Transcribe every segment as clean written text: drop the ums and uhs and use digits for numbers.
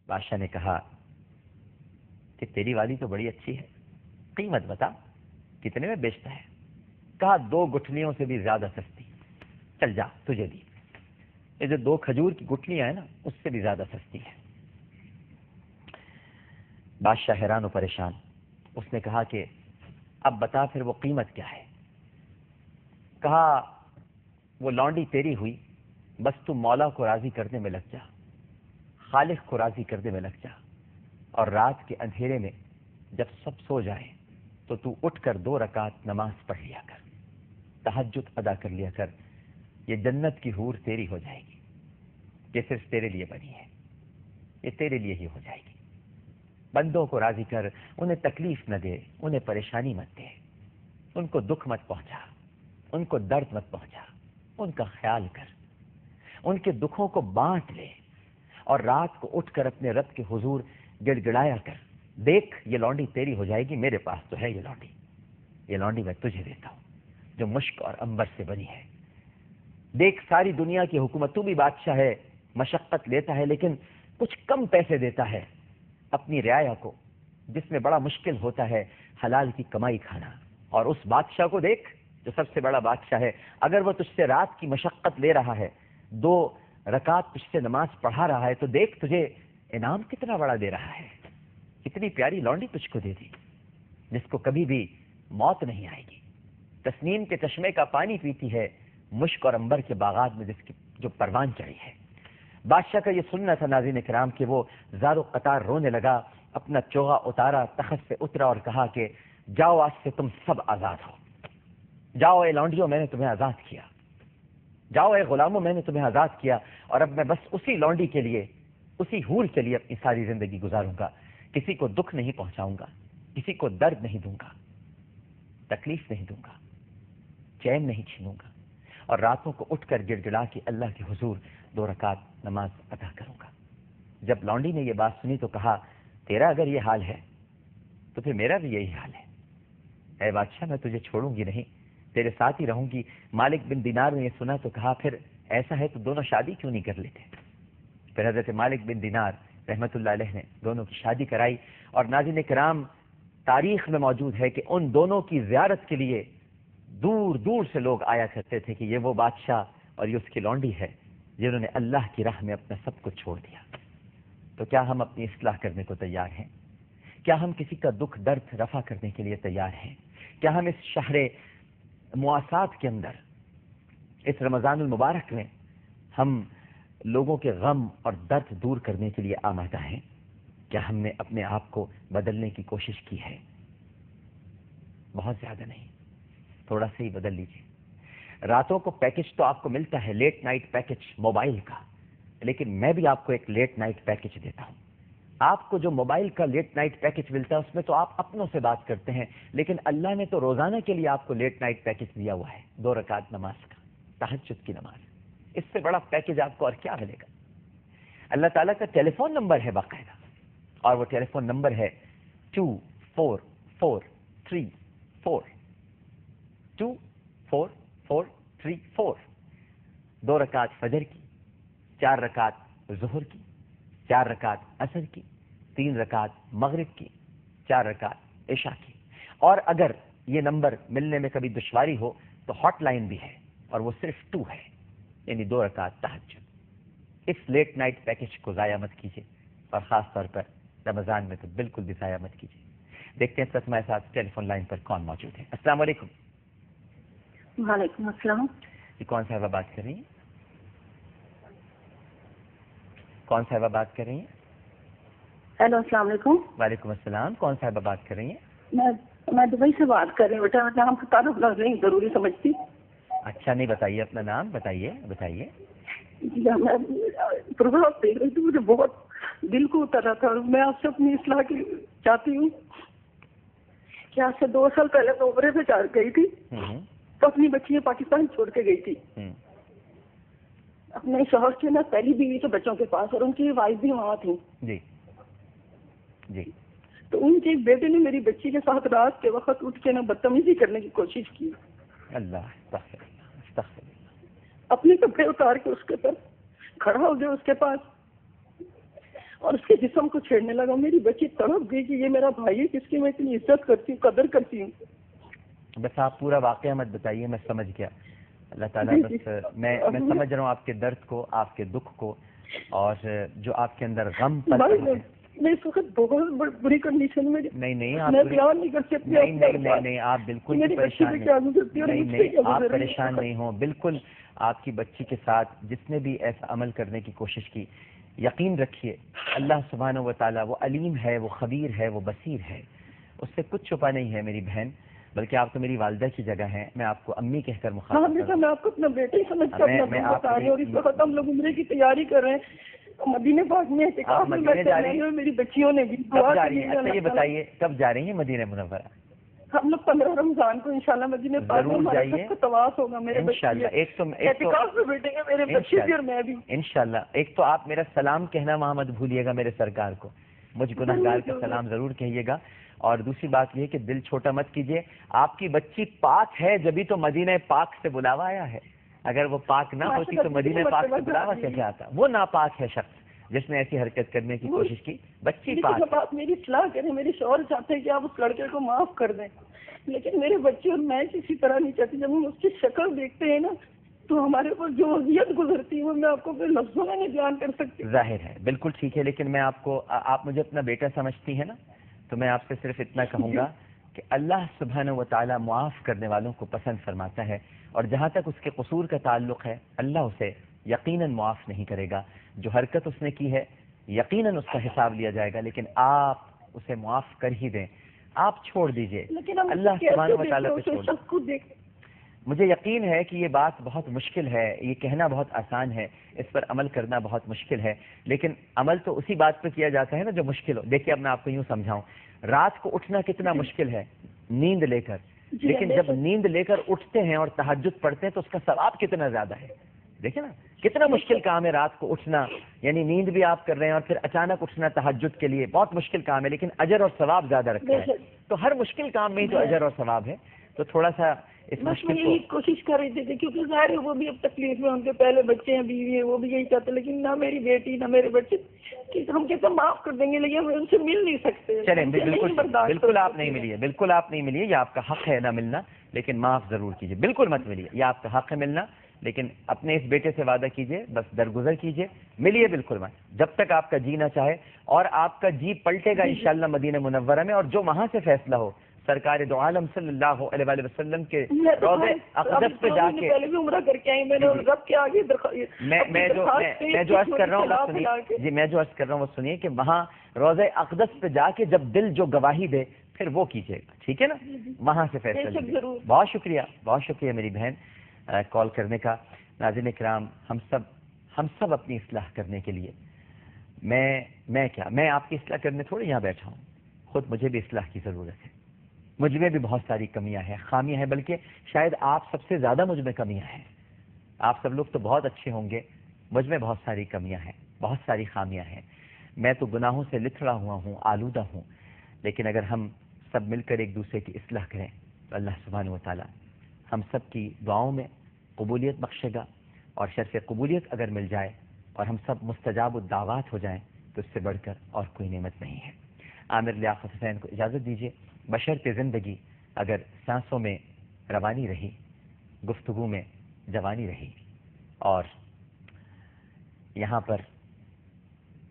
بادشاہ نے کہا کہ تیری والی تو بڑی اچھی ہے، قیمت بتا کتنے میں بیچتا ہے؟ کہا 2 گٹھلیوں سے بھی زیادہ سستی، چل جا تجھے دی۔ یہ جو 2 کھجور کی گٹھلیاں ہیں نا اس سے بھی زیادہ سستی ہے۔ بادشاہ حیران و پریشان، اس نے کہا کہ اب بتا پھر وہ قیمت کیا ہے؟ کہا وہ لونڈی تیری ہوئی، بس تو مولا کو راضی کرنے میں لگ جا، خالق کو راضی کرنے میں لگ جا، اور رات کے اندھیرے میں جب سب سو جائیں تو تو اٹھ کر 2 رکعت نماز پڑھ لیا کر، تہجد ادا کر لیا کر، یہ جنت کی حور تیری ہو جائے گی، یہ صرف تیرے لیے بنی ہے، یہ تیرے لیے ہی ہو جائے گی۔ بندوں کو راضی کر، انہیں تکلیف نہ دے، انہیں پریشانی مت دے، ان کو دکھ مت پہنچا، ان کو درد مت پہنچا، ان کا خیال کر، ان کے دکھوں کو بانٹ لے، اور رات کو اٹھ کر اپنے رب کے حضور گڑ گڑایا کر، دیکھ یہ لونڈی تیری ہو جائے گی، میرے پاس تو ہے یہ لونڈی میں تجھے دیتا ہوں جو مشک اور عنبر سے بنی ہے۔ دیکھ ساری دنیا کی حکومت، تو بھی بادشاہ ہے، مشقت لیتا ہے لیکن کچھ کم پیسے دیتا ہے اپنی رعایا کو، جس میں بڑا مشکل ہوتا ہے حلال کی کمائی کھانا۔ اور اس بادشاہ کو دیکھ جو سب سے بڑا بادشاہ ہے، اگر وہ تجھ سے رات کی مشقت لے رہا ہے، 2 رکعت تجھ سے نماز پڑھا رہا ہے، تو دیکھ تجھے انعام کتنا بڑا دے رہا ہے، کتنی پیاری لونڈی تجھ کو دے دی جس کو کبھی بھی موت نہیں آئے گی، تسنیم کے چشمے کا پانی پیتی ہے، مشک اور عنبر کے باغات میں جس کی جو پروان چڑھی ہے۔ بادشاہ کا یہ سننا تھا ناظرین کرام کہ وہ زار و قطار رونے لگا، اپنا چوغا اتارا، تخت سے اترا اور کہا کہ جاؤ آج سے تم سب آزاد ہو، جاؤ اے لونڈیوں میں نے تمہیں آزاد کیا، جاؤ اے غلاموں میں نے تمہیں آزاد کیا، اور اب میں بس اسی لونڈی کے لیے، اسی حور کے لیے اپنی ساری زندگی گزاروں گا، کسی کو دکھ نہیں پہنچاؤں گا، کسی کو درد نہیں دوں گا، تکلیف نہیں دوں گا، چین نہیں چھینوں گا، اور راتوں کو اٹھ کر گڑ گڑا کے اللہ کے حضور 2 رکعت نماز ادا کروں گا۔ جب لونڈی نے یہ بات سنی تو کہا تیرا اگر یہ حال ہے تو پھر میرا بھی یہی حال ہے، اے بادشاہ میں تجھے چھوڑوں گی نہیں، تیرے ساتھ ہی رہوں گی۔ مالک بن دینار نے یہ سنا تو کہا پھر ایسا ہے تو دونوں شادی کیوں نہیں کر لیتے؟ پھر حضرت مالک بن دینار رحمت اللہ علیہ نے دونوں کی شادی کرائی، اور ناظرین کرام تاریخ میں موجود ہے کہ ان دونوں کی زیارت کے لیے دور دور سے لوگ آیا کرتے تھے کہ یہ وہ بادشاہ اور یہ اس کی لونڈی ہے جنہوں نے اللہ کی راہ میں اپنا سب کچھ چھوڑ دیا۔ تو کیا ہم اپنی اصلاح کرنے کو تیار ہیں؟ کیا ہم کسی کا دکھ درد رفع کرنے کے لیے تیار ہیں؟ کیا ہم اس شہر مواسات کے اندر، اس رمضان المبارک میں ہم لوگوں کے غم اور درد دور کرنے کے لیے آمادہ ہیں؟ کیا ہم نے اپنے آپ کو بدلنے کی کوشش کی ہے؟ بہت زیادہ نہیں، تھوڑا سا ہی بدل لیجیے۔ راتوں کو پیکج تو آپ کو ملتا ہے، لیٹ نائٹ پیکج موبائل کا، لیکن میں بھی آپ کو ایک لیٹ نائٹ پیکج دیتا ہوں۔ آپ کو جو موبائل کا لیٹ نائٹ پیکج ملتا ہے اس میں تو آپ اپنوں سے بات کرتے ہیں، لیکن اللہ نے تو روزانہ کے لیے آپ کو لیٹ نائٹ پیکج دیا ہوا ہے، 2 رکعت نماز کا، تہجد کی نماز۔ اس سے بڑا پیکج آپ کو اور کیا ملے گا؟ اللہ تعالیٰ کا ٹیلی فون نمبر ہے باقاعدہ، اور وہ ٹیلی فون نمبر ہے 24434 24434۔ 2 رکعت فجر کی، 4 رکعت ظہر کی، 4 رکعت عصر کی، 3 رکعت مغرب کی، 4 رکعت عشاء کی۔ اور اگر یہ نمبر ملنے میں کبھی دشواری ہو تو ہاٹ لائن بھی ہے، اور وہ صرف 2 ہے، یعنی 2 رکعت تہجد۔ اس لیٹ نائٹ پیکج کو ضائع مت کیجیے، اور خاص طور پر رمضان میں تو بالکل بھی ضائع مت کیجیے۔ دیکھتے ہیں اس ہمارے ساتھ ٹیلی فون لائن پر کون موجود ہے۔ السلام علیکم۔ وعلیکم السلام۔ جی کون صاحبہ بات کر رہی ہیں؟ کون صاحبہ بات کر رہی ہیں؟ ہیلو السلام علیکم۔ وعلیکم السلام، کون صاحبہ بات کر رہی ہیں؟ میں دبئی سے بات کر رہی ہوں بیٹا، میں نام کا تعارف نہیں ضروری سمجھتی۔ اچھا نہیں بتائیے اپنا نام، بتائیے۔ جی میں پروگرام دیکھ رہی تھی، مجھے بہت دل کو اتر رہا تھا، اور میں آپ سے اپنی اصلاح کی چاہتی ہوں کہ آج سے 2 سال پہلے میں عمرے پہ گئی تھی، تو اپنی بچیاں پاکستان چھوڑ کے گئی تھی، اپنے شوہر کے نا پہلی بیوی کے بچوں کے پاس، اور ان کی وائف بھی وہاں تھی۔ جی جی۔ تو ان کے بیٹے نے میری بچی کے ساتھ رات کے وقت اٹھ کے نا بدتمیزی کرنے کی کوشش کی۔ اللہ استغفر اللہ۔ اپنے کپڑے اتار کے اس کے پر کھڑا ہو گیا اس کے پاس، اور اس کے جسم کو چھیڑنے لگا. میری بچی تڑپ گئی کہ یہ میرا بھائی ہے جس کی میں اتنی عزت کرتی ہوں, قدر کرتی ہوں. بس آپ پورا واقعہ مت بتائیے, میں سمجھ گیا. اللہ تعالیٰ بس میں سمجھ رہا ہوں آپ کے درد کو, آپ کے دکھ کو, اور جو آپ کے اندر غم پر میں اس وقت بہت بری کنڈیشن میں. نہیں آپ بیان نہیں کر سکتی. نہیں آپ بالکل پریشان نہیں, آپ پریشان نہیں ہوں. بالکل آپ کی بچی کے ساتھ جس نے بھی ایسا عمل کرنے کی کوشش کی, یقین رکھیے اللہ سبحانہ و تعالیٰ وہ علیم ہے, وہ خبیر ہے, وہ بصیر ہے, اس سے کچھ چھپا نہیں ہے میری بہن. بلکہ آپ تو میری والدہ کی جگہ ہیں, میں آپ کو امی کہہ کر مخاطب کروں. میں آپ کو اپنا بیٹا ہی سمجھ کر بتا رہی ہوں, اور اس وقت ہم لوگ عمرے کی تیاری کر رہے ہیں مدینہ پاک میں. میری بچیوں نے بھی دعا کی ہے. اچھا یہ بتائیے کب جا رہی ہیں مدینہ منورہ؟ ہم لوگ 15 رمضان کو انشاءاللہ مدینہ پاک میں ہمارا سب کا طواف ہوگا. میرے انشاءاللہ اعتکاف میں بیٹھیں گے میرے بچے بھی اور میں بھی انشاءاللہ. ایک تو آپ میرا سلام کہنا وہاں مت بھولیے گا میرے سرکار کو, مجھ گنہگار کا سلام ضرور کہیے گا. اور دوسری بات یہ کہ دل چھوٹا مت کیجیے, آپ کی بچی پاک ہے جبھی تو مدینہ پاک سے بلاوا آیا ہے. اگر وہ پاک نہ ہوتی تو مدینہ پاک سے بلاوا کیسے آتا؟ وہ ناپاک ہے شخص جس نے ایسی حرکت کرنے کی کوشش کی. بچی پاک. آپ میری اصلاح کریں, میرے شوہر چاہتے ہیں کہ آپ اس لڑکے کو معاف کر دیں, لیکن میرے بچے اور میں کسی طرح نہیں چاہتی. جب ہم اس کی شکل دیکھتے ہیں نا تو ہمارے اوپر جو اذیت گزرتی ہے وہ میں آپ کو پھر لفظوں میں نہیں بیان کر سکتی. ظاہر ہے, بالکل ٹھیک ہے, لیکن میں آپ مجھے اپنا بیٹا سمجھتی ہیں نا, تو میں آپ سے صرف اتنا کہوں گا کہ اللہ سبحانہ و تعالیٰ معاف کرنے والوں کو پسند فرماتا ہے, اور جہاں تک اس کے قصور کا تعلق ہے اللہ اسے یقیناً معاف نہیں کرے گا. جو حرکت اس نے کی ہے یقیناً اس کا حساب لیا جائے گا, لیکن آپ اسے معاف کر ہی دیں, آپ چھوڑ دیجئے. اللہ سبحانہ و تعالیٰ پہ چھوڑ دیں. مجھے یقین ہے کہ یہ بات بہت مشکل ہے, یہ کہنا بہت آسان ہے, اس پر عمل کرنا بہت مشکل ہے, لیکن عمل تو اسی بات پہ کیا جاتا ہے نا جو مشکل ہو. دیکھیے اب میں آپ کو یوں سمجھاؤں, رات کو اٹھنا کتنا مشکل ہے نیند لے کر, لیکن جب نیند لے کر اٹھتے ہیں اور تہجد پڑھتے ہیں تو اس کا ثواب کتنا زیادہ ہے. دیکھیں نا کتنا مشکل کام ہے رات کو اٹھنا, یعنی نیند بھی آپ کر رہے ہیں اور پھر اچانک اٹھنا تہجد کے لیے, بہت مشکل کام ہے, لیکن اجر اور ثواب زیادہ رکھتا ہے. تو ہر مشکل کام میں ہی تو اجر اور ثواب ہے, تو تھوڑا سا اس مشکل کو کوشش کر رہی تھی, کیونکہ ظاہر ہے وہ بھی اب تکلیف میں, ان کے پہلے بچے ہیں, بیوی ہیں, وہ بھی یہی چاہتے, لیکن نہ میری بیٹی نہ میرے بچے ہم کہتے معاف کر دیں گے, لیکن ہم ان سے مل نہیں سکتے. چلیں بالکل آپ نہیں ملیے, بالکل آپ نہیں ملیے, یہ آپ کا حق ہے نہ ملنا, لیکن معاف ضرور کیجیے. بالکل مت ملیے, یہ آپ کا حق ہے ملنا, لیکن اپنے اس بیٹے سے وعدہ کیجیے, بس درگزر کیجیے, ملیے بالکل مت, جب تک آپ کا جی نہ چاہے. اور آپ کا جی پلٹے گا انشاءاللہ مدینہ منورہ میں, اور جو وہاں سے فیصلہ ہو سرکار دو عالم صلی اللہ علیہ وآلہ وسلم کے روضے اقدس پہ جا کے, پہلے بھی عمرہ کر کے آئی میں نے, رب کے آگے میں جو عرض کر رہا ہوں وہ سنیے جی, میں جو عرض کر رہا ہوں وہ سنیے کہ وہاں روضے اقدس پہ جا کے جب دل جو گواہی دے پھر وہ کیجیے گا, ٹھیک ہے نا, وہاں سے فیصلہ. بہت شکریہ میری بہن کال کرنے کا. ناظرین کرام, ہم سب اپنی اصلاح کرنے کے لیے, میں آپ کی اصلاح کرنے تھوڑی یہاں بیٹھا ہوں, خود مجھے بھی اصلاح کی ضرورت ہے. مجھ میں بھی بہت ساری کمیاں ہیں, خامیاں ہیں, بلکہ شاید آپ سب سے زیادہ مجھ میں کمیاں ہیں. آپ سب لوگ تو بہت اچھے ہوں گے, مجھ میں بہت ساری کمیاں ہیں, بہت ساری خامیاں ہیں. میں تو گناہوں سے لتھڑا ہوا ہوں, آلودہ ہوں, لیکن اگر ہم سب مل کر ایک دوسرے کی اصلاح کریں تو اللہ سبحانہ و تعالیٰ ہم سب کی دعاؤں میں قبولیت بخشے گا. اور شرف قبولیت اگر مل جائے اور ہم سب مستجاب الدعوات ہو جائیں تو اس سے بڑھ کر اور کوئی نعمت نہیں ہے. عامر لیاقت حسین کو اجازت دیجیے, بشرط زندگی اگر سانسوں میں روانی رہی, گفتگو میں جوانی رہی, اور یہاں پر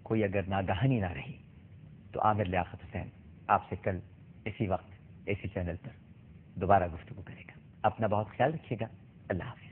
کوئی اگر ناگہانی نہ رہی, تو عامر لیاقت حسین آپ سے کل اسی وقت اسی چینل پر دوبارہ گفتگو کرے گا. اپنا بہت خیال رکھیے گا. اللہ حافظ.